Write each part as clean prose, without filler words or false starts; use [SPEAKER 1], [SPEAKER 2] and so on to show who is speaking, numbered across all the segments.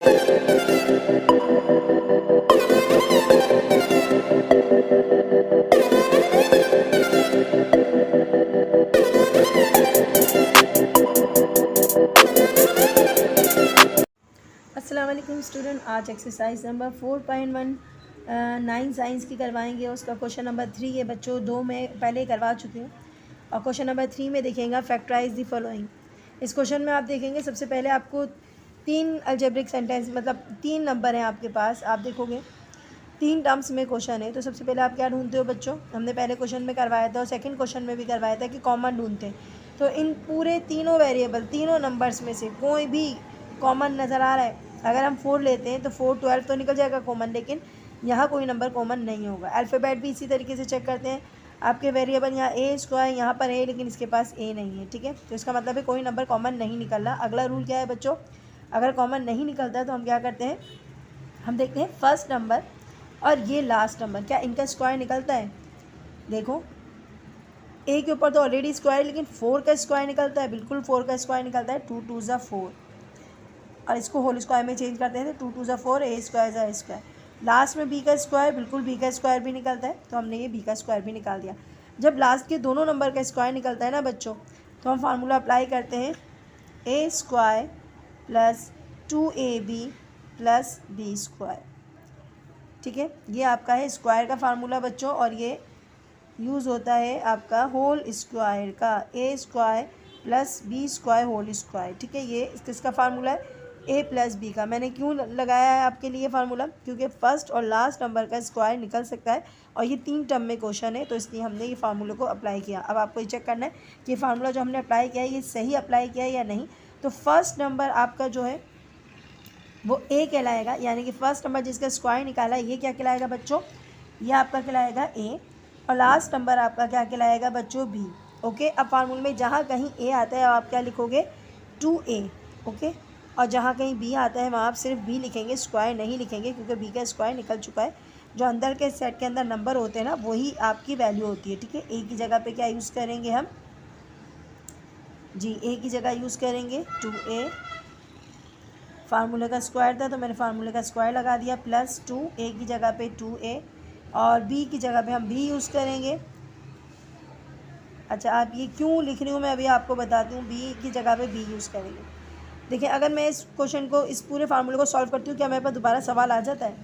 [SPEAKER 1] अस्सलाम वालेकुम स्टूडेंट, आज एक्सरसाइज नंबर 4.19 साइंस की करवाएंगे। उसका क्वेश्चन नंबर 3 है बच्चों, 2 में पहले ही करवा चुकी हूँ और क्वेश्चन नंबर 3 में देखेंगे फैक्टराइज द फॉलोइंग। इस क्वेश्चन में आप देखेंगे सबसे पहले आपको 3 अलजेब्रिक सेंटेंस मतलब 3 नंबर हैं आपके पास, आप देखोगे 3 टर्म्स में क्वेश्चन है। तो सबसे पहले आप क्या ढूंढते हो बच्चों, हमने पहले क्वेश्चन में करवाया था और सेकंड क्वेश्चन में भी करवाया था कि कॉमन ढूंढते हैं। तो इन पूरे तीनों वेरिएबल, तीनों नंबर्स में से कोई भी कॉमन नज़र आ रहा है। अगर हम 4 लेते हैं तो 4 12 तो निकल जाएगा कॉमन, लेकिन यहाँ कोई नंबर कॉमन नहीं होगा। अल्फ़ाबेट भी इसी तरीके से चेक करते हैं। आपके वेरिएबल यहाँ ए स्क्वायर यहाँ पर है, लेकिन इसके पास ए नहीं है, ठीक है। तो इसका मतलब है कोई नंबर कॉमन नहीं निकल रहा। अगला रूल क्या है बच्चों, अगर कॉमन नहीं निकलता तो हम क्या करते हैं, हम देखते हैं फर्स्ट नंबर और ये लास्ट नंबर, क्या इनका स्क्वायर निकलता है। देखो ए के ऊपर तो ऑलरेडी स्क्वायर, लेकिन 4 का स्क्वायर निकलता है, बिल्कुल 4 का स्क्वायर निकलता है। 2 2 ज़ा 4 और इसको होल स्क्वायर में चेंज करते हैं तो 2 2 ज़ा 4, ए स्क्वायर ज़ा स्क्वायर। लास्ट में बी का स्क्वायर, बिल्कुल बी का स्क्वायर भी निकलता है, तो हमने ये बी का स्क्वायर भी निकाल दिया। जब लास्ट के दोनों नंबर का स्क्वायर निकलता है ना बच्चों, तो हम फार्मूला अप्लाई करते हैं, a square plus 2ab plus B square, ठीक है। ये आपका है स्क्वायर का फार्मूला बच्चों, और ये यूज़ होता है आपका होल स्क्वायर का, a square plus B square whole square, ठीक है। ये किसका फार्मूला है, ए प्लस बी का। मैंने क्यों लगाया है आपके लिए फार्मूला, क्योंकि फर्स्ट और लास्ट नंबर का स्क्वायर निकल सकता है और ये 3 टर्म में क्वेश्चन है, तो इसलिए हमने ये फार्मूले को अप्लाई किया। अब आपको ये चेक करना है कि फार्मूला जो हमने अप्लाई किया है ये सही अप्लाई किया है या नहीं। तो फर्स्ट नंबर आपका जो है वो ए कहलाएगा, यानी कि फर्स्ट नंबर जिसका स्क्वायर निकाला है ये क्या कहलाएगा बच्चों, ये आपका कहलाएगा ए, और लास्ट नंबर आपका क्या कहलाएगा बच्चों, बी। ओके, अब फार्मूले में जहाँ कहीं ए आता है आप क्या लिखोगे, 2a, ओके। और जहाँ कहीं बी आता है वहाँ आप सिर्फ बी लिखेंगे, स्क्वायर नहीं लिखेंगे, क्योंकि बी का स्क्वायर निकल चुका है। जो अंदर के सेट के अंदर नंबर होते हैं ना, वही आपकी वैल्यू होती है, ठीक है। ए की जगह पे क्या यूज़ करेंगे हम जी, ए की जगह यूज़ करेंगे 2a, फार्मूले का स्क्वायर था तो मैंने फार्मूले का स्क्वायर लगा दिया, प्लस 2, ए की जगह पे 2a, और बी की जगह पे हम बी यूज़ करेंगे। अच्छा, आप ये क्यों लिख रही हूँ मैं अभी आपको बताती हूँ, बी की जगह पे बी यूज़ करेंगे। देखिए, अगर मैं इस क्वेश्चन को, इस पूरे फार्मूले को सॉल्व करती हूँ, क्या मेरे पास दोबारा सवाल आ जाता है।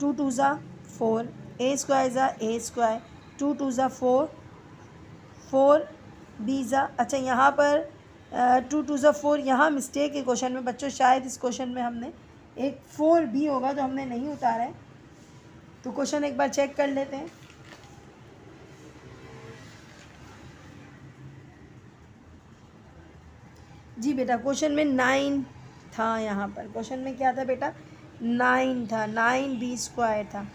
[SPEAKER 1] 2 2 ज़ा 4, ए स्क्वायर ज़ा ए स्क्वायर, 2 2 ज़ा 4, 4 बी ज़ा, अच्छा यहाँ पर 2 2 ज़ा 4, यहाँ मिस्टेक है क्वेश्चन में बच्चों, शायद इस क्वेश्चन में हमने एक 4 बी होगा जो हमने नहीं उतारा है, तो क्वेश्चन एक बार चेक कर लेते हैं। जी बेटा, क्वेश्चन में 9 था, यहाँ पर क्वेश्चन में क्या था बेटा, 9 था, 9 बी स्क्वायर था।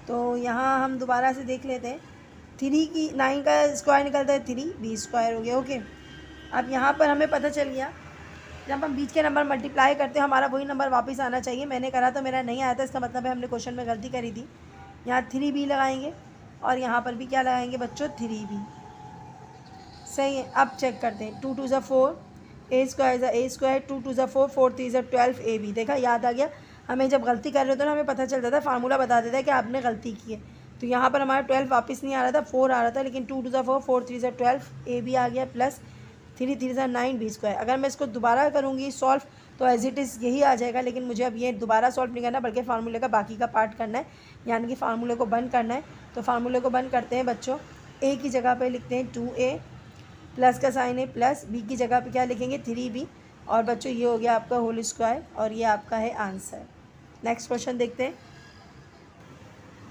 [SPEAKER 1] तो यहाँ हम दोबारा से देख लेते हैं, 3 की 9 का स्क्वायर निकलता है 3, बी स्क्वायर हो गया, ओके। अब यहाँ पर हमें पता चल गया, जब हम बीच के नंबर मल्टीप्लाई करते हैं हमारा वही नंबर वापस आना चाहिए। मैंने करा तो मेरा नहीं आया था, इसका मतलब है हमने क्वेश्चन में गलती करी थी। यहाँ 3b लगाएंगे और यहाँ पर भी क्या लगाएंगे बच्चों, 3b, सही है। अब चेक करते हैं, 2 2 ज़ा 4, ए स्क्वायर ज़ा ए स्क्वायर, 2 2 ज़ा 4, 4 3 ज़ा 12 ए बी। देखा, याद आ गया। हमें जब गलती कर रहे होते ना, हमें पता चल जाता है, फार्मूला बता देता है कि आपने गलती की है। तो यहाँ पर हमारा 12 वापस नहीं आ रहा था, 4 आ रहा था, लेकिन 2 2 ज़ा 4, 4 3 ज़ा 12 ए बी आ गया, प्लस 3 3 ज़ा 9 बी स्क्वायर। अगर मैं इसको दोबारा करूँगी सॉल्व तो एज इट इज़ यही आ जाएगा, लेकिन मुझे अब ये दोबारा सॉल्व नहीं करना, बल्कि फार्मूले का बाकी का पार्ट करना है, यानी कि फार्मूले को बंद करना है। तो फार्मूले को बंद करते हैं बच्चों, ए की जगह पर लिखते हैं 2a, प्लस का साइन है, प्लस बी की जगह पे क्या लिखेंगे, 3b, और बच्चों ये हो गया आपका होल स्क्वायर, और ये आपका है आंसर। नेक्स्ट क्वेश्चन देखते हैं।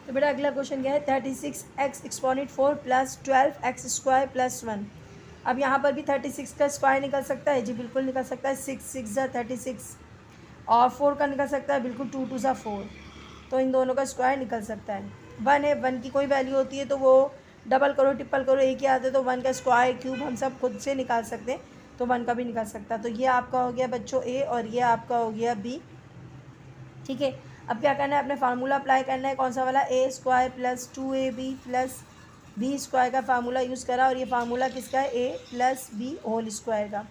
[SPEAKER 1] तो बेटा अगला क्वेश्चन क्या है, 36x exponent 4 plus 12x square plus 1। अब यहाँ पर भी 36 का स्क्वायर निकल सकता है, जी बिल्कुल निकल सकता है, 6 6 ज़ा 36, और 4 का निकल सकता है, बिल्कुल 2 2 ज़ा 4, तो इन दोनों का स्क्वायर निकल सकता है। 1 है, 1 की कोई वैल्यू होती है तो वो डबल करो ट्रिपल करो एक ही आता है, तो 1 का स्क्वायर क्यूब हम सब खुद से निकाल सकते हैं, तो 1 का भी निकल सकता है। तो ये आपका हो गया बच्चों ए, और ये आपका हो गया बी, ठीक है। अब क्या करना है, अपने फार्मूला अप्लाई करना है, कौन सा वाला, a square plus 2ab plus B square का फार्मूला यूज़ करा, और ये फार्मूला किसका है, ए प्लस बी होल स्क्वायर का,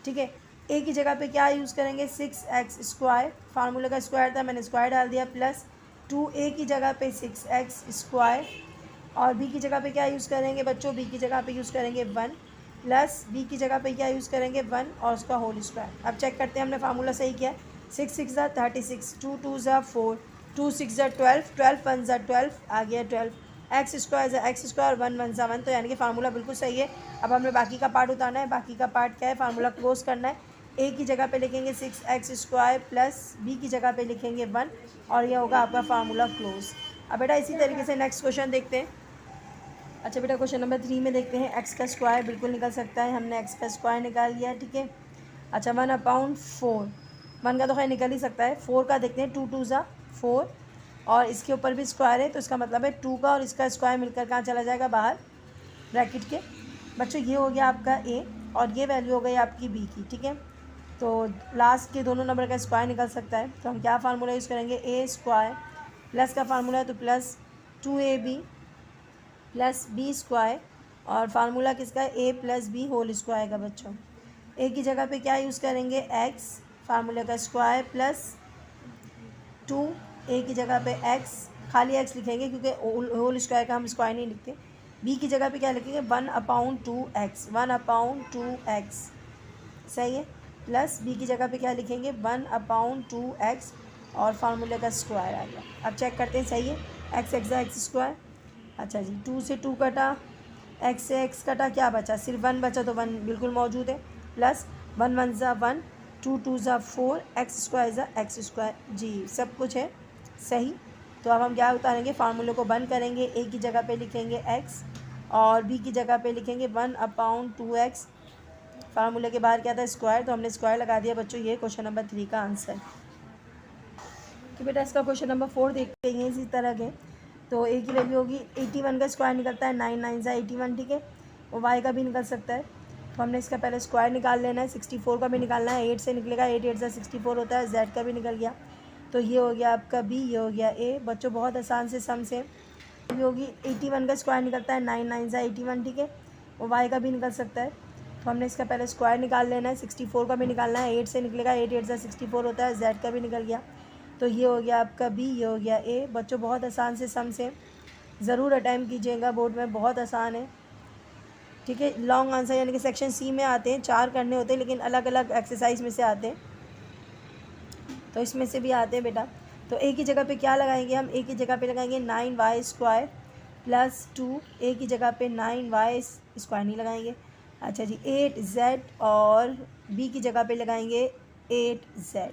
[SPEAKER 1] ठीक है। ए की जगह पे क्या यूज़ करेंगे 6x², फार्मूला का स्क्वायर था मैंने स्क्वायर डाल दिया, प्लस 2a की जगह पे 6x², और b की जगह पे क्या यूज़ करेंगे बच्चों, b की जगह पे यूज़ करेंगे 1, प्लस b की जगह पे क्या यूज़ करेंगे 1 और उसका होल स्क्वायर। अब चेक करते हैं हमने फार्मूला सही किया। 6 6 ज़ा 36, 2 2 ज़ा 4, 2 6 ज़ा 12, 12 1 ज़ा 12, आ गया 12, एक्स स्क्वायर ज़ा एक्स स्क्वायर, 1 1 ज़ा 1, तो यानी कि फार्मूला बिल्कुल सही है। अब हमें बाकी का पार्ट उतारना है। बाकी का पार्ट क्या है, फार्मूला क्लोज करना है। ए की जगह पे लिखेंगे 6x² प्लस बी की जगह पे लिखेंगे 1, और यह होगा आपका फार्मूला क्लोज। अब बेटा इसी तरीके से नेक्स्ट क्वेश्चन देखते हैं। अच्छा बेटा क्वेश्चन नंबर 3 में देखते हैं। एक्स का स्क्वायर बिल्कुल निकल सकता है, हमने एक्स का स्क्वायर निकाल लिया, ठीक है। अच्छा 1/4, 1 का तो खैर निकल ही सकता है, 4 का देखते हैं, 2 2 ज़ा 4, और इसके ऊपर भी स्क्वायर है, तो इसका मतलब है 2 का और इसका स्क्वायर मिलकर कहाँ चला जाएगा, बाहर ब्रैकेट के। बच्चों ये हो गया आपका ए, और ये वैल्यू हो गई आपकी बी की, ठीक है। तो लास्ट के दोनों नंबर का स्क्वायर निकल सकता है, तो हम क्या फार्मूला यूज़ करेंगे, ए स्क्वायर, प्लस का फार्मूला है तो plus 2ab plus B square, और फार्मूला किसका है, ए प्लस बी होल स्क्वायर का बच्चों। ए की जगह पे क्या यूज़ करेंगे, एक्स, फार्मूले का स्क्वायर, प्लस 2, ए की जगह पे एक्स, खाली एक्स लिखेंगे क्योंकि होल स्क्वायर का हम स्क्वायर नहीं लिखते। बी की जगह पे क्या लिखेंगे, 1/2x, 1/2x, सही है। प्लस बी की जगह पे क्या लिखेंगे, 1/2x, और फार्मूले का स्क्वायर आ गया। अब चेक करते हैं सही है, एक्स एक्स एक्स स्क्वायर। अच्छा जी 2 से 2 कटा, एक्स से एक्स कटा, क्या बचा, सिर्फ 1 बचा, तो 1 बिल्कुल मौजूद है, प्लस 1 1 ज़ा 1, 2 2 ज़ा 4, एक्स स्क्वायर ज़ा एक्स स्क्वायर, जी सब कुछ है सही। तो अब हम क्या उतारेंगे, फार्मूले को बंद करेंगे। ए की जगह पे लिखेंगे एक्स, और बी की जगह पे लिखेंगे 1/2x, फार्मूले के बाहर क्या था, स्क्वायर, तो हमने स्क्वायर लगा दिया बच्चों। ये क्वेश्चन नंबर 3 का आंसर। तो बेटा इसका क्वेश्चन नंबर 4 देखते हैं इसी तरह के। तो ए की वैल्यू होगी 81 का स्क्वायर निकलता है 9 9 ज़ा 81, ठीक है। और वाई का भी निकल सकता है, तो हमने इसका पहले स्क्वायर निकाल लेना है। 64 का भी निकालना है, 8 से निकलेगा, 8 8 ज़ा 64 होता है। जेड का भी निकल गया, तो ये हो गया आपका बी, ये हो गया ए। बच्चों बहुत आसान से सम से ये होगी 81 का स्क्वायर निकलता है 9 9 ज़ा 81, ठीक है। और वाई का भी निकल सकता है, तो हमने इसका पहले स्क्वायर निकाल लेना है। 64 का भी निकालना है, 8 से निकलेगा, 8 8 ज़ा 64 होता है। जेड का भी निकल गया, तो ये हो गया आपका बी, ये हो गया ए। बच्चों बहुत आसान से सम से ज़रूर अटैम्प्ट कीजिएगा, बोर्ड में बहुत आसान है, ठीक है। लॉन्ग आंसर यानी कि सेक्शन सी में आते हैं, 4 करने होते हैं, लेकिन अलग अलग एक्सरसाइज में से आते हैं, तो इसमें से भी आते हैं बेटा। तो ए की जगह पे क्या लगाएंगे हम, ए की जगह पे लगाएंगे 9y² प्लस 2, ए की जगह पे 9y स्क्वायर नहीं लगाएंगे। अच्छा जी 8z, और बी की जगह पे लगाएंगे 8z,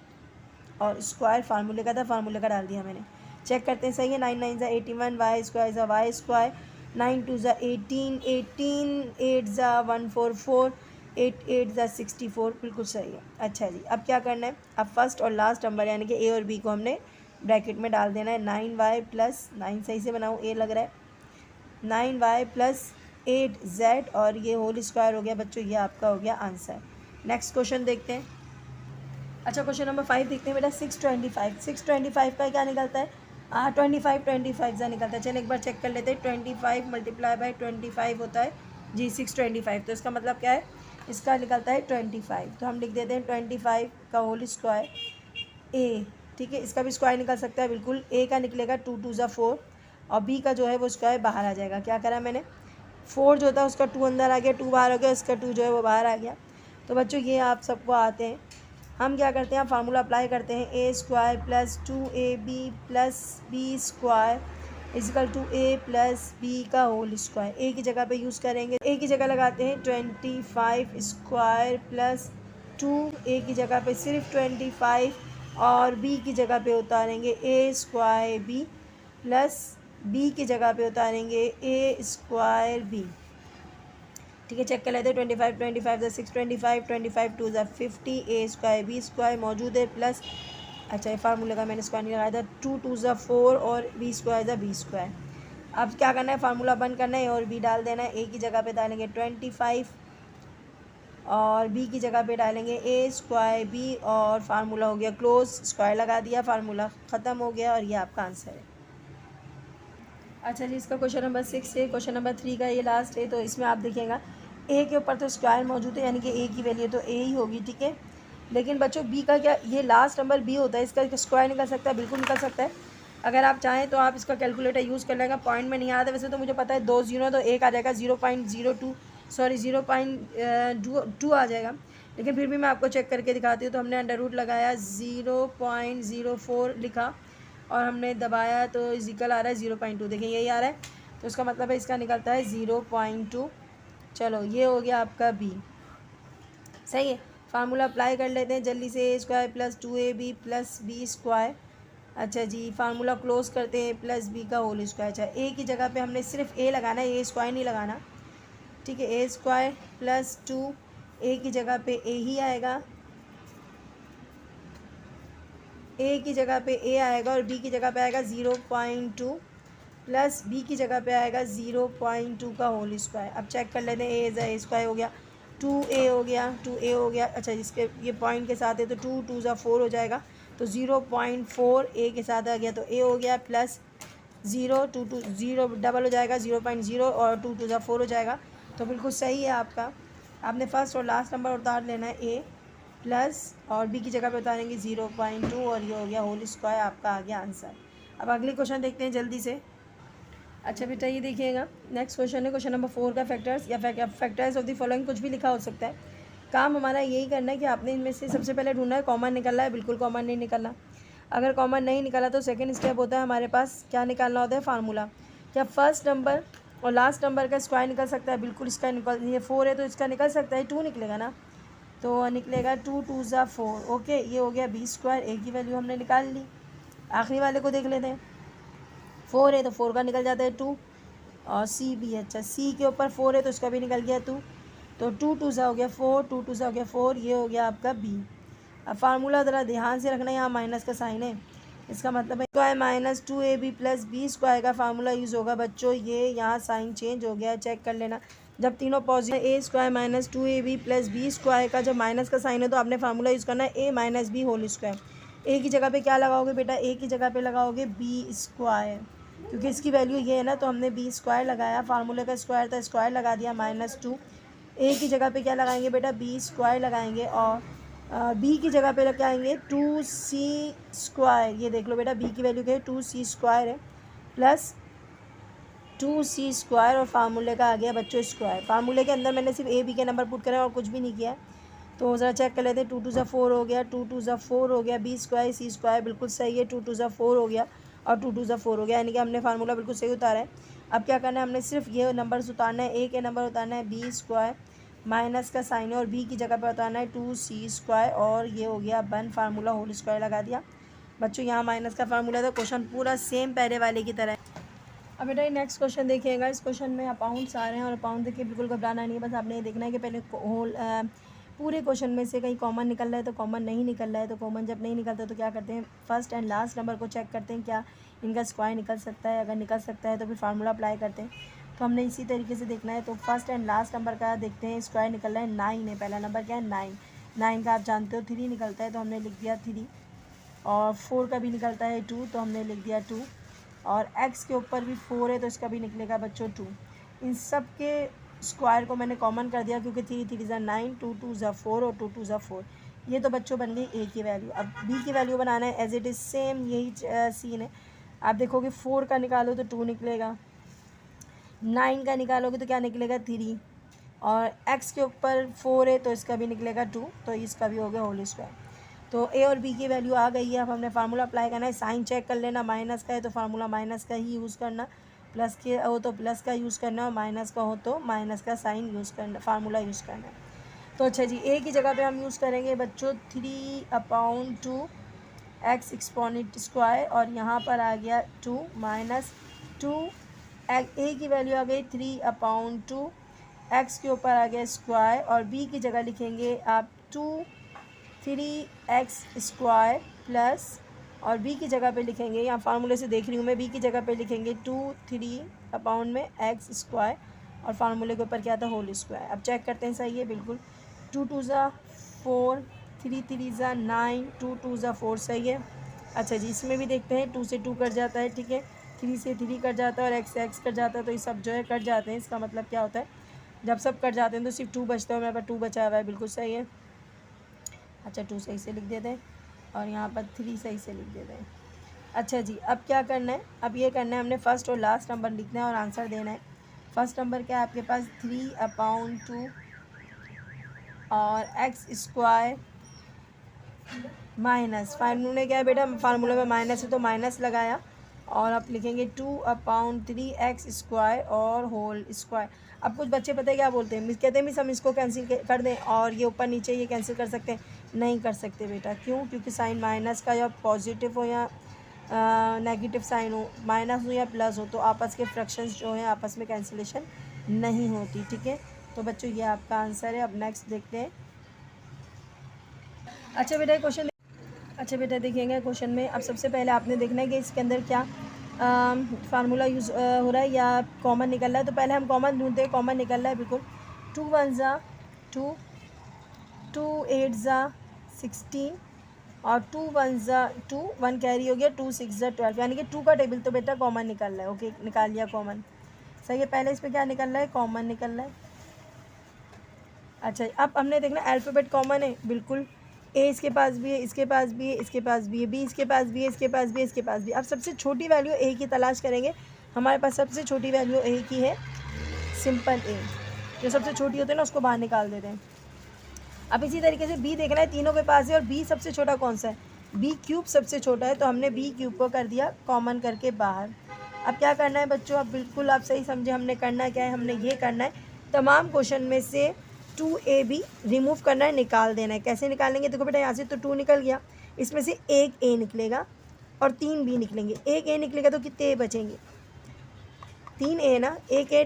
[SPEAKER 1] और स्क्वायर फार्मूले का था, फार्मूले का डाल दिया मैंने। चेक करते हैं सही है। 9 9 ज़ा 81, वाई स्क्वायर ज़ा वाई स्क्वायर, 9 2 ज़ा 18, 18 8 ज़ा 144, 8 8 ज़ा 64, बिल्कुल सही है। अच्छा जी अब क्या करना है, अब फर्स्ट और लास्ट नंबर यानी कि ए और बी को हमने ब्रैकेट में डाल देना है। 9y प्लस 9 सही से बनाऊँ, ए लग रहा है, 9y प्लस 8z, और ये होल स्क्वायर हो गया बच्चों। ये आपका हो गया आंसर। नेक्स्ट क्वेश्चन देखते हैं। अच्छा क्वेश्चन नंबर 5 देखते हैं बेटा। 625, 625 का क्या निकलता है, 25 ज़ा निकलता है। चलिए एक बार चेक कर लेते हैं। 25 मल्टीप्लाई बाई 25 होता है जी 625, तो इसका मतलब क्या है, इसका निकलता है 25, तो हम लिख देते हैं 25 का होल स्क्वायर ए, ठीक है। इसका भी स्क्वायर निकल सकता है बिल्कुल। ए का निकलेगा 2 2 ज़ा 4, और बी का जो है वो स्क्वायर बाहर आ जाएगा। क्या करा मैंने, 4 जो था उसका 2 अंदर आ गया, 2 बाहर हो गया, इसका 2 जो है वो बाहर आ गया। तो बच्चों ये आप सबको आते हैं। हम क्या करते हैं, फार्मूला अप्लाई करते हैं। A square plus 2ab plus B square equal to a plus b का होल स्क्वायर। ए की जगह पे यूज़ करेंगे, ए की जगह लगाते हैं 25 स्क्वायर प्लस 2, ए की जगह पे सिर्फ 25, और बी की जगह पे उतारेंगे ए स्क्वायर बी, प्लस बी की जगह पे उतारेंगे ए स्क्वायर बी, ठीक है। चेक कर लेते हैं। 25 25 ज़ा 625, 25 2 ज़ा 50, ए स्क्वायर बी स्क्वायर मौजूद है, प्लस अच्छा ये फार्मूले का मैंने स्क्वायर नहीं लगाया था, 2 2 ज़ा 4, और बी स्क्वायर ज़ा बी स्क्वायर। अब क्या करना है, फार्मूला बंद करना है और बी डाल देना है। ए की जगह पे डालेंगे 25, और बी की जगह पे डालेंगे ए स्क्वायर बी, और फार्मूला हो गया क्लोज, स्क्वायर लगा दिया, फार्मूला ख़त्म हो गया, और ये आपका आंसर है। अच्छा जी इसका क्वेश्चन नंबर 6 है। क्वेश्चन नंबर 3 का ये लास्ट है, तो इसमें आप देखिएगा ए के ऊपर तो स्क्वायर मौजूद है, यानी कि ए की वैल्यू तो ए ही होगी, ठीक है। लेकिन बच्चों बी का क्या, ये लास्ट नंबर बी होता है, इसका स्क्वायर निकल सकता है, बिल्कुल निकल सकता है। अगर आप चाहें तो आप इसका कैलकुलेटर यूज़ कर लेगा। पॉइंट में नहीं आता वैसे तो मुझे पता है 2 0 तो 1 आ जाएगा, 0.02 सॉरी 0.2 आ जाएगा, लेकिन फिर भी मैं आपको चेक करके दिखाती हूँ। तो हमने अंडर रूट लगाया, 0.04 लिखा और हमने दबाया तो इजिकल आ रहा है 0.2, देखिए यही आ रहा है, तो इसका मतलब है इसका निकलता है 0.2। चलो ये हो गया आपका बी, सही है। फार्मूला अप्लाई कर लेते हैं जल्दी से, a square plus 2ab plus B square. अच्छा जी, फार्मूला क्लोज करते हैं, प्लस बी का होल स्क्वायर। अच्छा, ए की जगह पे हमने सिर्फ ए लगाना है, ए स्क्वायर नहीं लगाना, ठीक है। ए स्क्वायर प्लस 2, ए की जगह पे ए ही आएगा, ए की जगह पे ए आएगा और बी की जगह पे आएगा 0.2 प्लस बी की जगह पे आएगा 0.2 का होल स्क्वायर। अब चेक कर लेते हैं, ए स्क्वायर हो गया, 2a हो गया, 2a हो गया। अच्छा, जिसके ये पॉइंट के साथ है तो 2 2 ज़ा 4 हो जाएगा, तो 0.4 ए के साथ आ गया तो ए हो गया, प्लस 0 2 2 0 डबल हो जाएगा 0.0 और 2 2 ज़ा 4 हो जाएगा। तो बिल्कुल सही है आपका। आपने फर्स्ट और लास्ट नंबर उतार लेना है ए, प्लस और बी की जगह पे उतारेंगे 0.2 और ये हो गया होल स्क्वायर, आपका आ गया आंसर। अब अगले क्वेश्चन देखते हैं जल्दी से। अच्छा बेटा ये देखिएगा, नेक्स्ट क्वेश्चन है क्वेश्चन नंबर 4 का फैक्टर्स या फैक्टर्स ऑफ द फॉलोइंग, कुछ भी लिखा हो सकता है। काम हमारा यही करना है कि आपने इनमें से सबसे पहले ढूंढना है कॉमन निकलना है, बिल्कुल कॉमन नहीं निकलना। अगर कॉमन नहीं निकला तो सेकंड स्टेप होता है हमारे पास, क्या निकालना होता है, फार्मूला। क्या फर्स्ट नंबर और लास्ट नंबर का स्क्वायर निकल सकता है, बिल्कुल इसका निकल, ये 4 है तो इसका निकल सकता है, 2 निकलेगा ना, तो निकलेगा 2 2 ज़ा 4। ओके, ये हो गया बी स्क्वायर, ए की वैल्यू हमने निकाल ली। आखिरी वाले को देख लेते हैं, 4 है तो 4 का निकल जाता है 2 और सी भी है। अच्छा, सी के ऊपर 4 है तो इसका भी निकल गया 2, तो 2 2 सा हो गया 4, 2 2 सा हो गया 4, ये हो गया आपका बी। अब फार्मूला ज़रा ध्यान से रखना, यहाँ माइनस का साइन है, इसका मतलब है square minus 2ab plus B square का फार्मूला यूज़ होगा बच्चों। ये यहाँ साइन चेंज हो गया, चेक कर लेना। जब तीनों positive, a square minus 2ab plus B square का जब माइनस का साइन है तो आपने फार्मूला यूज़ करना है a minus b whole square. A की जगह पे क्या लगाओगे बेटा, ए की जगह पे लगाओगे बी स्क्वायर, क्योंकि इसकी वैल्यू ये है ना, तो हमने बी स्क्वायर लगाया, फार्मूले का स्क्वायर था, स्क्वायर लगा दिया -2। ए की जगह पे क्या लगाएंगे बेटा, बी स्क्वायर लगाएंगे और बी की जगह पे क्या आएंगे 2c स्क्वायर। ये देख लो बेटा, बी की वैल्यू क्या है, 2c स्क्वायर है, प्लस 2c स्क्वायर और फार्मूले का आ गया बच्चों स्क्वायर। फार्मूले के अंदर मैंने सिर्फ ए बी के नंबर पुट करे और कुछ भी नहीं किया है। तो ज़रा चेक कर लेते हैं, 2 2 ज़ा 4 हो गया, 2 2 ज़ा 4 हो गया, बी स्क्वायर सी स्क्वायर बिल्कुल सही है, 2 2 ज़ा 4 हो गया और 2 2 ज़ा 4 हो गया, यानी कि हमने फार्मूला बिल्कुल सही उतारा है। अब क्या करना है, हमने सिर्फ ये नंबर उतारना है, ए के नंबर उतारना है बी स्क्वायर, माइनस का साइन है और बी की जगह पर उतारना है 2c स्क्वायर और ये हो गया बन, फार्मूला होल स्क्वायर लगा दिया बच्चों। यहाँ माइनस का फार्मूला था, क्वेश्चन पूरा सेम पहले वाले की तरह है। अब बेटा नेक्स्ट क्वेश्चन देखिएगा, इस क्वेश्चन में अपाउंट्स आ रहे हैं और अपाउंट देखिए बिल्कुल घबराना नहीं है, बस आपने ये देखना है कि पहले होल पूरे क्वेश्चन में से कहीं कॉमन निकल रहा है तो कॉमन नहीं निकल रहा है, तो कॉमन जब नहीं निकलता तो क्या करते हैं, फर्स्ट एंड लास्ट नंबर को चेक करते हैं क्या इनका स्क्वायर निकल सकता है, अगर निकल सकता है तो फिर फार्मूला अप्लाई करते हैं। तो हमने इसी तरीके से देखना है, तो फर्स्ट एंड लास्ट नंबर का देखते हैं, स्क्वायर निकल रहा है 9 है, पहला नंबर क्या है 9, 9 का आप जानते हो 3 निकलता है तो हमने लिख दिया 3, और 4 का भी निकलता है 2 तो हमने लिख दिया 2, और x के ऊपर भी 4 है तो इसका भी निकलेगा बच्चों 2। इन सब के स्क्वायर को मैंने कॉमन कर दिया क्योंकि 3 3 ज़ा 9, 2 2 ज़ा 4 और 2 2 ज़ा 4, ये तो बच्चों बन गई ए की वैल्यू। अब बी की वैल्यू बनाना है एज इट इज़, सेम यही सीन है। आप देखोगे 4 का निकालो तो 2 निकलेगा, 9 का निकालोगे तो क्या निकलेगा 3, और x के ऊपर 4 है तो इसका भी निकलेगा 2, तो इसका भी हो गया होल स्क्वायर। तो ए और बी की वैल्यू आ गई है। अब हमने फार्मूला अप्लाई करना है, साइन चेक कर लेना, माइनस का है तो फार्मूला माइनस का ही यूज़ करना, प्लस के हो तो प्लस का यूज़ करना और माइनस का हो तो माइनस का साइन यूज़ करना, फार्मूला यूज़ करना है। तो अच्छा जी, ए की जगह पे हम यूज़ करेंगे बच्चों 3/2 x एक्सपोनेंट स्क्वायर, और यहाँ पर आ गया 2 -2, ए की वैल्यू आ गई 3/2, x के ऊपर आ गया स्क्वायर, और बी की जगह लिखेंगे आप 3x स्क्वायर प्लस, और b की जगह पे लिखेंगे, यहाँ फार्मूले से देख रही हूँ मैं, b की जगह पे लिखेंगे 2/3 x स्क्वायर और फार्मूले के ऊपर क्या था होल स्क्वायर। अब चेक करते हैं सही है बिल्कुल, 2 2 ज़ा 4, 3 3 ज़ा 9, 2 2 ज़ा 4 सही है। अच्छा जी, इसमें भी देखते हैं, 2 से 2 कट जाता है, ठीक है, 3 से 3 कट जाता है और x से x कट जाता है, तो ये सब जो है कट जाते हैं। इसका मतलब क्या होता है, जब सब कट जाते हैं तो सिर्फ 2 बचता है, मेरे पास 2 बचा हुआ है, बिल्कुल सही है। अच्छा 2 सही से लिख देते हैं और यहाँ पर 3 सही से लिख देते हैं। अच्छा जी, अब क्या करना है, अब ये करना है हमने फर्स्ट और लास्ट नंबर लिखना है और आंसर देना है। फर्स्ट नंबर क्या है आपके पास 3/2 और एक्स स्क्वायर माइनस, फार्मूले क्या है बेटा, फार्मूले में माइनस है तो माइनस लगाया और आप लिखेंगे 2/3x² और होल स्क्वायर। अब कुछ बच्चे पता है क्या बोलते हैं, मिस कहते हैं मिस हम इसको कैंसिल कर दें और ये ऊपर नीचे ये कैंसिल कर सकते हैं। नहीं कर सकते बेटा, क्यों, क्योंकि साइन माइनस का या पॉजिटिव हो या नेगेटिव साइन हो, माइनस हो या प्लस हो, तो आपस के फ्रैक्शंस जो हैं आपस में कैंसिलेशन नहीं होती। ठीक है, तो बच्चों ये आपका आंसर है। अब नेक्स्ट देखते हैं। अच्छा बेटा क्वेश्चन, अच्छा बेटा देखिएगा क्वेश्चन में अब सबसे पहले आपने देखना है कि इसके अंदर क्या फार्मूला यूज़ हो रहा है या कॉमन निकल रहा है। तो पहले हम कॉमन ढूंढते हैं, कॉमन निकल रहा है बिल्कुल। 2 1 ज़ा 2, 2 8 ज़ा 16 और 2 1 ज़ा 2, 1 कैरी हो गया, 2 6 ज़ा 12, यानी कि 2 का टेबल तो बेटा कॉमन निकल रहा है। ओके, निकाल लिया कॉमन, सही है। पहले इस पर क्या निकल रहा है, कॉमन निकल रहा है। अच्छा अब हमने देखना अल्फ़ाबेट कॉमन है बिल्कुल, ए इसके पास भी है, इसके पास भी है, इसके पास भी है, बी इसके पास भी है, इसके पास भी है, इसके पास भी। अब सबसे छोटी वैल्यू ए की तलाश करेंगे। हमारे पास सबसे छोटी वैल्यू ए की है, सिंपल ए, जो सबसे छोटी होती है ना उसको बाहर निकाल देते हैं। अब इसी तरीके से बी देखना है, तीनों के पास है और बी सबसे छोटा कौन सा है, बी क्यूब सबसे छोटा है, तो हमने बी क्यूब को कर दिया कॉमन करके बाहर। अब क्या करना है बच्चों, अब बिल्कुल आप सही समझे, हमने करना क्या है, हमने ये करना है तमाम क्वेश्चन में से 2ab रिमूव करना है, निकाल देना है। कैसे निकालेंगे, देखो बेटा यहाँ से तो 2 निकल गया, इसमें से एक ए निकलेगा और 3 बी निकलेंगे। एक ए निकलेगा तो कितने ए बचेंगे, 3 ए ना, एक ए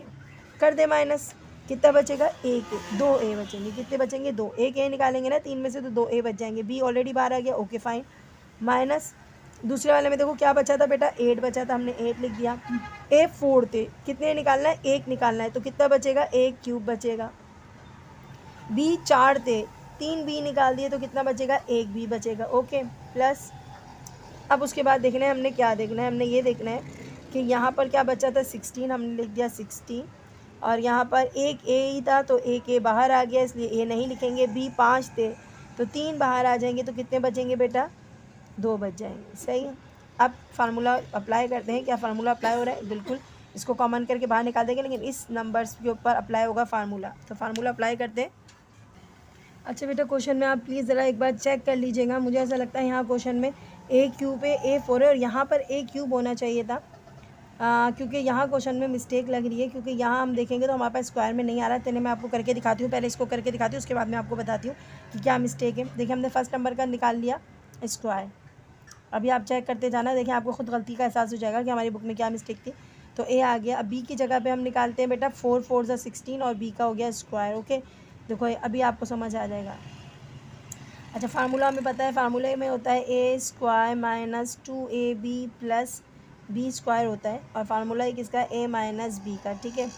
[SPEAKER 1] कर दे माइनस, कितना बचेगा, एक ए, 2 ए बचेंगे। कितने बचेंगे, 2, एक ए निकालेंगे ना 3 में से तो 2 ए बच जाएंगे। बी ऑलरेडी बाहर आ गया, ओके फाइन, माइनस दूसरे वाले में देखो क्या बचा था बेटा, 8 बचा था, हमने 8 लिख दिया। ए 4 थे, कितने निकालना है, एक निकालना है, तो कितना बचेगा, एक क्यूब बचेगा। बी 4 थे, 3 बी निकाल दिए तो कितना बचेगा, एक बी बचेगा। ओके प्लस, अब उसके बाद देखना है हमने क्या देखना है, हमने ये देखना है कि यहाँ पर क्या बचा था, 16, हमने लिख दिया 16 और यहाँ पर एक ए ही था तो एक ए बाहर आ गया, इसलिए ए नहीं लिखेंगे। बी 5 थे तो 3 बाहर आ जाएंगे, तो कितने बचेंगे बेटा, 2 बच जाएंगे। सही है, अब फार्मूला अप्लाई करते हैं। क्या फार्मूला अप्लाई हो रहा है, बिल्कुल इसको कॉमन करके बाहर निकाल देंगे, लेकिन इस नंबर्स के ऊपर अप्लाई होगा फार्मूला, तो फार्मूला अप्लाई करते हैं। अच्छा बेटा क्वेश्चन में आप प्लीज़ ज़रा एक बार चेक कर लीजिएगा, मुझे ऐसा लगता है यहाँ क्वेश्चन में ए क्यूब है, ए 4 है और यहाँ पर ए क्यूब होना चाहिए था, क्योंकि यहाँ क्वेश्चन में मिस्टेक लग रही है, क्योंकि यहाँ हम देखेंगे तो हमारे पास स्क्वायर में नहीं आ रहा है। तो मैं आपको करके दिखाती हूँ, पहले इसको करके दिखाती हूँ, उसके बाद मैं आपको बताती हूँ कि क्या मिस्टेक है। देखिए हमने फर्स्ट नंबर का निकाल लिया स्क्वायर, अभी आप चेक करते जाना, देखिए आपको खुद गलती का एहसास हो जाएगा कि हमारी बुक में क्या मिस्टेक थी। तो ए आ गया, अब बी की जगह पे हम निकालते हैं बेटा 4 4 ज़ा 16 और बी का हो गया स्क्वायर। ओके देखो अभी आपको समझ आ जाएगा। अच्छा फार्मूला हमें पता है, फार्मूले में होता है a square minus 2ab plus B square होता है, और फार्मूला है किसका, ए माइनस बी का। ठीक है,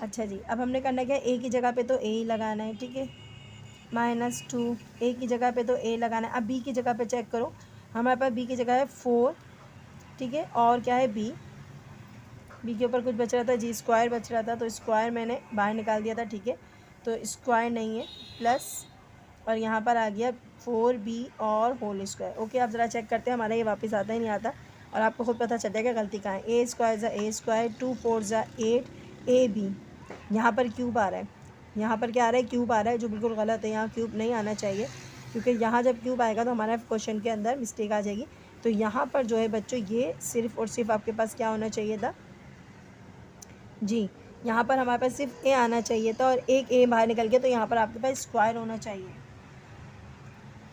[SPEAKER 1] अच्छा जी अब हमने करना क्या है, ए की जगह पे तो ए ही लगाना है, ठीक है, -2, ए की जगह पे तो ए लगाना है। अब बी की जगह पे चेक करो, हमारे पास बी की जगह है 4, ठीक है, और क्या है बी, बी के ऊपर कुछ बच रहा था जी, स्क्वायर बच रहा था, तो स्क्वायर मैंने बाहर निकाल दिया था, ठीक है, तो स्क्वायर नहीं है, प्लस और यहाँ पर आ गया 4b और होल स्क्वायर। ओके आप ज़रा चेक करते हैं, हमारा ये वापस आता ही नहीं आता, और आपको खुद पता चल जाएगा गलती कहाँ है। ए स्क्वायर ज़ा ए स्क्वायर, 2 4 ज़ा 8 ए बी, यहाँ पर क्यूब आ रहा है, यहाँ पर क्या आ रहा है, क्यूब आ रहा है, जो बिल्कुल गलत है, यहाँ क्यूब नहीं आना चाहिए, क्योंकि यहाँ जब क्यूब आएगा तो हमारा क्वेश्चन के अंदर मिस्टेक आ जाएगी। तो यहाँ पर जो है बच्चों ये सिर्फ़ और सिर्फ आपके पास क्या होना चाहिए था जी, यहाँ पर हमारे पास सिर्फ ए आना चाहिए था और एक ए बाहर निकल गया, तो यहाँ पर आपके पास स्क्वायर होना चाहिए।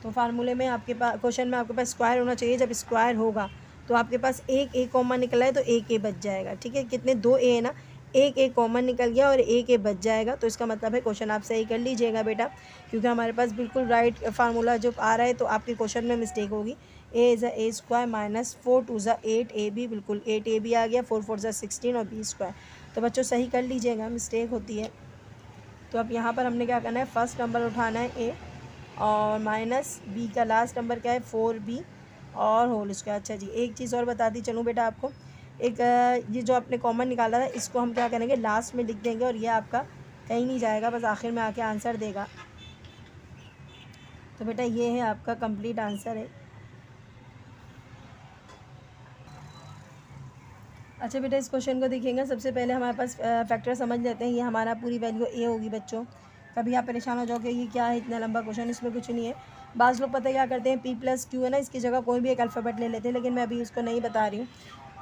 [SPEAKER 1] तो फार्मूले में आपके पास, क्वेश्चन में आपके पास स्क्वायर होना चाहिए। जब स्क्वायर होगा तो आपके पास एक ए कॉमन निकला है तो एक ए बच जाएगा, ठीक है, कितने, 2 ए है ना, एक ए कॉमन निकल गया और एक ए बच जाएगा, तो इसका मतलब है क्वेश्चन आप सही कर लीजिएगा बेटा, क्योंकि हमारे पास बिल्कुल राइट फार्मूला जो आ रहा है, तो आपके क्वेश्चन में मिस्टेक होगी। A is a square minus 4 2 ज़ा 8 ए बी, बिल्कुल 8 ए बी आ गया, 4 4 ज़ा 16 और बी स्क्वायर, तो बच्चों सही कर लीजिएगा, मिस्टेक होती है। तो अब यहाँ पर हमने क्या करना है, फर्स्ट नंबर उठाना है ए और माइनस बी का लास्ट नंबर क्या है 4b और होल स्क्वायर। अच्छा जी एक चीज़ और बता दी चलूँ बेटा आपको, एक ये जो आपने कॉमन निकाला था इसको हम क्या करेंगे, लास्ट में लिख देंगे और ये आपका कहीं नहीं जाएगा, बस आखिर में आके आंसर देगा। तो बेटा ये है आपका कंप्लीट आंसर है। अच्छा बेटा, इस क्वेश्चन को देखिएगा। सबसे पहले हमारे पास फैक्टर समझ लेते हैं। ये हमारा पूरी वैल्यू ए होगी बच्चों। कभी आप परेशान हो जाओगे ये क्या है इतना लंबा क्वेश्चन, इसमें कुछ नहीं है। बाज़ लोग पता क्या करते हैं, पी प्लस क्यू है ना, इसकी जगह कोई भी एक अल्फ़ाबेट ले लेते हैं, लेकिन मैं अभी उसको नहीं बता रही हूँ,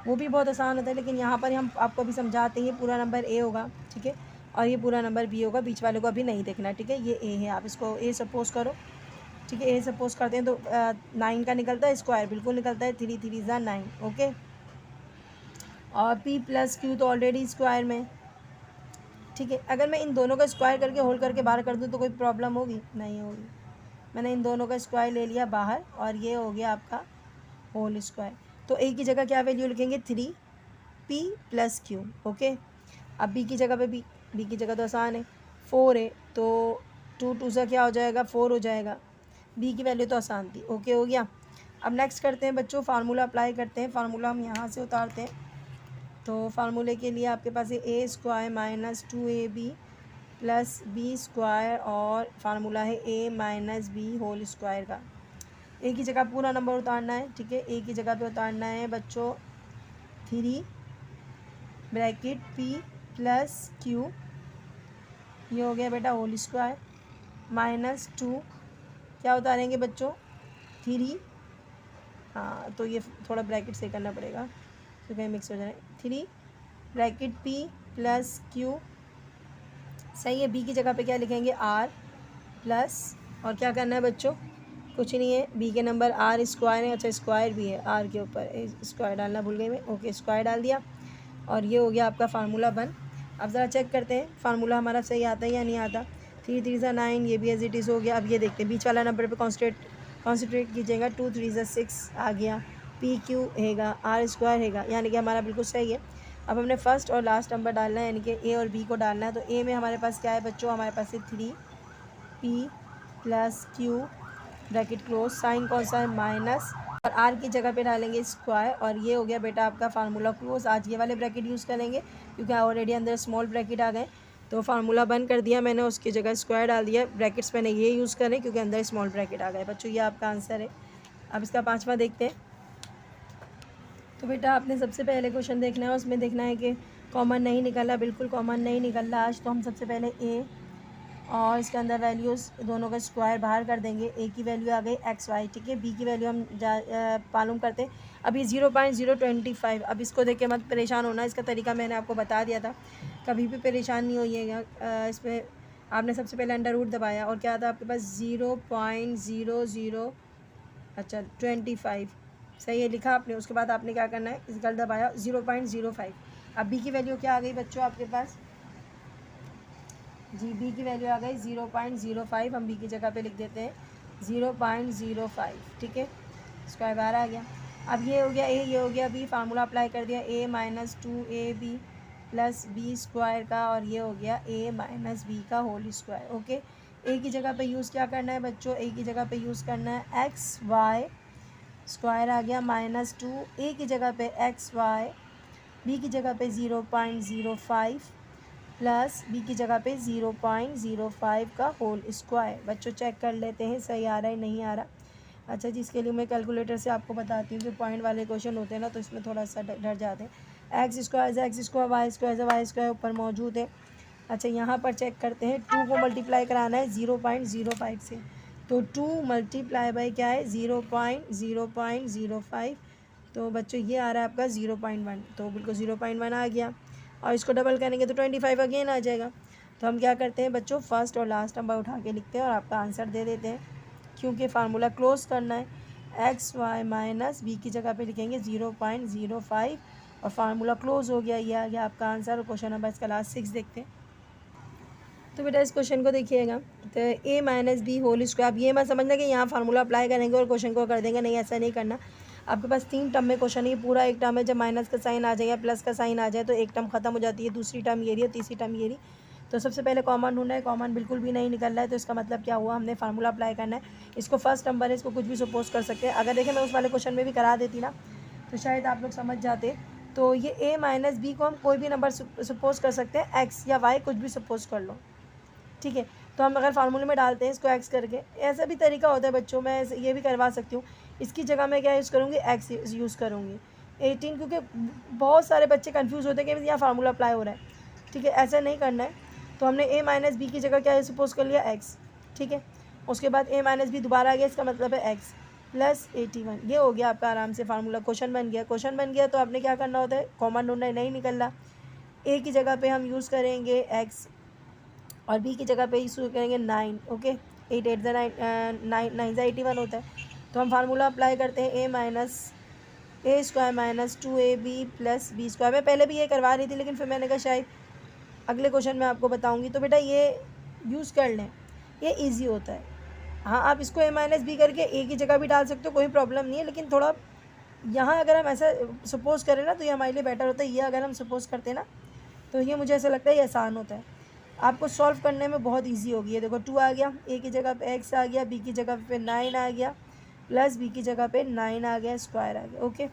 [SPEAKER 1] वो भी बहुत आसान होता है। लेकिन यहाँ पर हम आपको अभी समझाते हैं। पूरा नंबर ए होगा, ठीक है, और ये पूरा नंबर बी होगा, बीच वाले को अभी नहीं देखना, ठीक है। ये ए है, आप इसको ए सपोज़ करो, ठीक है। ए सपोज़ करते हैं तो 9 का निकलता है स्क्वायर, बिल्कुल निकलता है, 3 3 ज़ा 9, ओके। और पी प्लस क्यू तो ऑलरेडी स्क्वायर में, ठीक है। अगर मैं इन दोनों का स्क्वायर करके होल करके बाहर कर दूँ तो कोई प्रॉब्लम होगी? नहीं होगी। मैंने इन दोनों का स्क्वायर ले लिया बाहर और ये हो गया आपका होल स्क्वायर। तो ए की जगह क्या वैल्यू लिखेंगे? 3 पी प्लस क्यू, ओके। अब बी की जगह पे बी की जगह तो आसान है, 4 है, तो 2 2 सा क्या हो जाएगा? 4 हो जाएगा। बी की वैल्यू तो आसान थी, ओके हो गया। अब नेक्स्ट करते हैं बच्चों, फार्मूला अप्लाई करते हैं। फार्मूला हम यहाँ से उतारते हैं। तो फार्मूले के लिए आपके पास है a square minus 2ab plus B square, और फार्मूला है a minus b whole square का। ए की जगह पूरा नंबर उतारना है, ठीक है। ए की जगह पे उतारना है बच्चों 3 ब्रैकेट पी प्लस क्यू, ये हो गया बेटा होल स्क्वायर, माइनस 2 क्या उतारेंगे बच्चों? 3, हाँ तो ये थोड़ा ब्रैकेट से करना पड़ेगा तो कहीं मिक्स हो जाए। 3 ब्रैकेट पी प्लस क्यू, सही है। बी की जगह पे क्या लिखेंगे? आर प्लस, और क्या करना है बच्चों? कुछ नहीं है, बी के नंबर आर स्क्वायर है, अच्छा स्क्वायर भी है, आर के ऊपर स्क्वायर डालना भूल गई मैं, ओके स्क्वायर डाल दिया। और ये हो गया आपका फार्मूला 1। अब ज़रा चेक करते हैं फार्मूला हमारा सही आता है या नहीं आता। 3 3 ज़ा 9, ये भी एज इट इज़ हो गया। अब ये देखते हैं बीच वाला नंबर पे कॉन्सेंट्रेट कीजिएगा। 2 3 ज़ा 6 आ गया, पी क्यू हैगा, आर स्क्वायर हैगा, यानी कि हमारा बिल्कुल सही है। अब हमने फर्स्ट और लास्ट नंबर डालना है, यानी कि ए और बी को डालना है। तो ए में हमारे पास क्या है बच्चों? हमारे पास है 3 P plus Q bracket close, sign कौन सा है? माइनस, और आर की जगह पे डालेंगे स्क्वायर, और ये हो गया बेटा आपका फार्मूला क्लोज। आज ये वाले ब्रैकेट यूज़ करेंगे क्योंकि ऑलरेडी अंदर स्मॉल ब्रैकेट आ गए, तो फार्मूला बंद कर दिया मैंने, उसकी जगह स्क्वायर डाल दिया। ब्रैकेट्स मैंने ये यूज़ करें क्योंकि अंदर स्मॉल ब्रैकेट आ गए बच्चों। ये आपका आंसर है। अब इसका 5वां देखते हैं। तो बेटा आपने सबसे पहले क्वेश्चन देखना है, उसमें देखना है कि कॉमन नहीं निकला, बिल्कुल कॉमन नहीं निकला आज। तो हम सबसे पहले ए और इसके अंदर वैल्यूज़ दोनों का स्क्वायर बाहर कर देंगे। ए की वैल्यू आ गई XY, ठीक है। बी की वैल्यू हम मालूम करते हैं। अब ये 0.025, अब इसको देख के मत परेशान होना, इसका तरीका मैंने आपको बता दिया था, कभी भी परेशान नहीं होइएगा। इसमें आपने सबसे पहले अंडर रूट दबाया और क्या था आपके पास? 0.00, अच्छा 25, सही है लिखा आपने। उसके बाद आपने क्या करना है? इस गल दबाया 0.05। अब बी की वैल्यू क्या आ गई बच्चों आपके पास? जी बी की वैल्यू आ गई 0.05, हम बी की जगह पे लिख देते हैं 0.05, ठीक है। स्क्वायर बाहर आ गया। अब ये हो गया ए, ये हो गया बी, फार्मूला अप्लाई कर दिया a minus 2ab plus B square का, और ये हो गया ए माइनस बी का होल स्क्वायर, ओके। ए की जगह पे यूज़ क्या करना है बच्चों? ए की जगह पे यूज़ करना है XY, स्क्वायर आ गया माइनस 2, ए की जगह पे XY, बी की जगह पे 0.05 प्लस बी की जगह पे 0.05 का होल स्क्वायर। बच्चों चेक कर लेते हैं सही आ रहा है नहीं आ रहा। अच्छा जी, इसके लिए मैं कैलकुलेटर से आपको बताती हूँ कि पॉइंट वाले क्वेश्चन होते हैं ना, तो इसमें थोड़ा सा डर जाते हैं। एक्स स्क्वायर वाई स्क्वायर ऊपर मौजूद है। अच्छा यहाँ पर चेक करते हैं, 2 को मल्टीप्लाई कराना है 0.05 से, तो 2 मल्टीप्लाई बाई क्या है? 0.05, तो बच्चों ये आ रहा है आपका 0.1, तो बिल्कुल 0.1 आ गया। और इसको डबल करेंगे तो 25 अगेन आ जाएगा। तो हम क्या करते हैं बच्चों? फर्स्ट और लास्ट नंबर उठा के लिखते हैं और आपका आंसर दे देते हैं, क्योंकि फार्मूला क्लोज करना है। XY माइनस बी की जगह पे लिखेंगे 0.05 और फार्मूला क्लोज हो गया, ये आ गया आपका आंसर। और क्वेश्चन नंबर इसका लास्ट 6 देखते हैं। तो बेटा इस क्वेश्चन को देखिएगा, तो ए माइनस बी होल स्क्वायर। अब ये मत समझना कि यहाँ फार्मूला अप्लाई करेंगे और क्वेश्चन को कर देंगे, नहीं ऐसा नहीं करना। आपके पास 3 टर्म में क्वेश्चन है, पूरा एक टर्म है, जब माइनस का साइन आ जाए या प्लस का साइन आ जाए तो एक टर्म खत्म हो जाती है, दूसरी टर्म ये रही और तीसरी टर्म ये रही। तो सबसे पहले कॉमन ढूंढना है, कॉमन बिल्कुल भी नहीं निकल रहा है, तो इसका मतलब क्या हुआ? हमने फार्मूला अप्लाई करना है। इसको फर्स्ट नंबर है, इसको कुछ भी सपोज कर सकते हैं। अगर देखें मैं उस वाले क्वेश्चन में भी करा देती ना, तो शायद आप लोग समझ जाते। तो ये ए माइनस बी को हम कोई भी नंबर सपोज कर सकते हैं, एक्स या वाई कुछ भी सपोज कर लो, ठीक है। तो हम अगर फार्मूले में डालते हैं इसको एक्स करके, ऐसा भी तरीका होता है बच्चों, मैं ये भी करवा सकती हूँ। इसकी जगह मैं क्या यूज़ करूँगी, एक्स यूज़ करूँगी 18, क्योंकि बहुत सारे बच्चे कंफ्यूज होते हैं कि यहाँ फार्मूला अप्लाई हो रहा है, ठीक है, ऐसा नहीं करना है। तो हमने a माइनस बी की जगह क्या सपोज कर लिया, x, ठीक है। उसके बाद a माइनस बी दोबारा आ गया, इसका मतलब है x प्लस 81। ये हो गया आपका आराम से फार्मूला, क्वेश्चन बन गया। क्वेश्चन बन गया तो आपने क्या करना होता है, कॉमन ढूंढना है, नहीं निकल रहा, a की जगह पे हम यूज़ करेंगे x और b की जगह पे यूज़ करेंगे 9, ओके। 8 8 9 81 होता है। तो हम फार्मूला अप्लाई करते हैं a minus A square minus 2ab plus B square. मैं पहले भी ये करवा रही थी, लेकिन फिर मैंने कहा शायद अगले क्वेश्चन में आपको बताऊंगी, तो बेटा ये यूज़ कर लें, ये इजी होता है। हाँ, आप इसको a माइनस बी करके a की जगह भी डाल सकते हो, कोई प्रॉब्लम नहीं है, लेकिन थोड़ा यहाँ अगर हम ऐसा सपोज करें ना तो ये हमारे लिए बेटर होता है। ये अगर हम सपोज करते हैं ना तो ये मुझे ऐसा लगता है ये आसान होता है, आपको सॉल्व करने में बहुत ईजी होगी। ये देखो 2 आ गया, a की जगह पे x आ गया, b की जगह पे 9 आ गया, प्लस b की जगह पे 9 आ गया, स्क्वायर आ गया, ओके।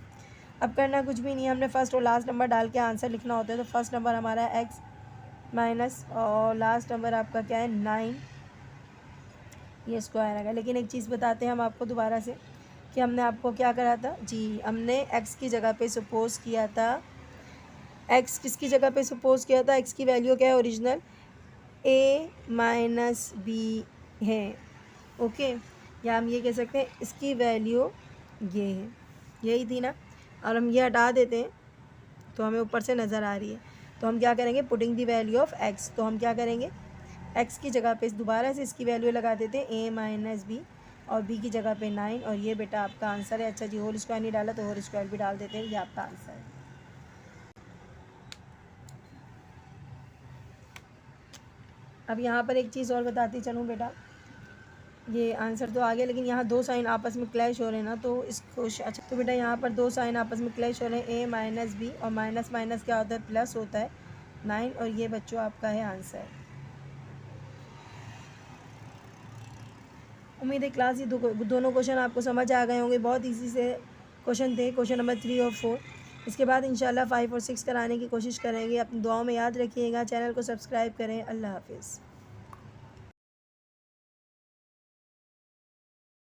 [SPEAKER 1] अब करना कुछ भी नहीं है, हमने फर्स्ट और लास्ट नंबर डाल के आंसर लिखना होता है। तो फर्स्ट नंबर हमारा है x माइनस और लास्ट नंबर आपका क्या है 9, ये स्क्वायर आ गया। लेकिन एक चीज़ बताते हैं हम आपको दोबारा से कि हमने आपको क्या करा था जी, हमने x की जगह पे सपोज किया था, x किसकी जगह पे सपोज किया था, x की वैल्यू क्या है ओरिजिनल a माइनस बी है, ओके। या हम ये कह सकते हैं इसकी वैल्यू ये है, यही थी ना, और हम ये हटा देते हैं तो हमें ऊपर से नज़र आ रही है। तो हम क्या करेंगे, putting the value of x, तो हम क्या करेंगे x की जगह पे दोबारा से इसकी वैल्यू लगा देते हैं a माइनस बी और b की जगह पे 9, और ये बेटा आपका आंसर है। अच्छा जी, होल स्क्वायर नहीं डाला तो होल स्क्वायर भी डाल देते हैं, ये आपका आंसर है। अब यहाँ पर एक चीज़ और बताती चलूँ बेटा, ये आंसर तो आ गया, लेकिन यहाँ दो साइन आपस में क्लैश हो रहे हैं ना, तो इसको अच्छा, तो बेटा यहाँ पर दो साइन आपस में क्लैश हो रहे हैं, a माइनस बी और माइनस माइनस क्या होता है, प्लस होता है 9, और ये बच्चों आपका है आंसर। उम्मीद है क्लास ये दोनों क्वेश्चन आपको समझ आ गए होंगे, बहुत इजी से क्वेश्चन थे, क्वेश्चन नंबर 3 और 4। इसके बाद इंशाल्लाह 5 और 6 कराने की कोशिश करेंगे। अपनी दुआओं में याद रखिएगा, चैनल को सब्सक्राइब करें। अल्लाह हाफिज़।